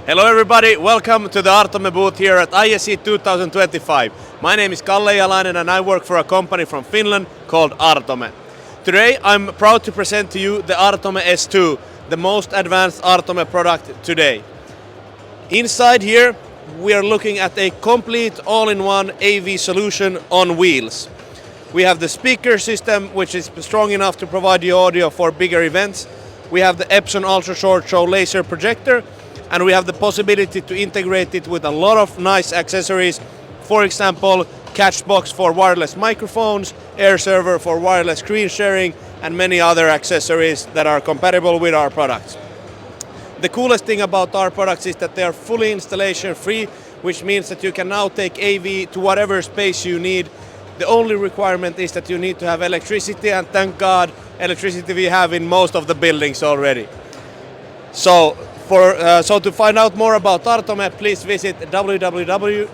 Hello everybody, welcome to the Artome booth here at ISE 2025. My name is Kalle Jalainen and I work for a company from Finland called Artome. Today I'm proud to present to you the Artome S2, the most advanced Artome product today. Inside here we are looking at a complete all-in-one AV solution on wheels. We have the speaker system, which is strong enough to provide the audio for bigger events. We have the Epson Ultra Short Show laser projector, and we have the possibility to integrate it with a lot of nice accessories. For example, catch box for wireless microphones, air server for wireless screen sharing, and many other accessories that are compatible with our products. The coolest thing about our products is that they are fully installation free, which means that you can now take AV to whatever space you need. The only requirement is that you need to have electricity, and thank God electricity we have in most of the buildings already. So to find out more about Artome, please visit www.artome.fi.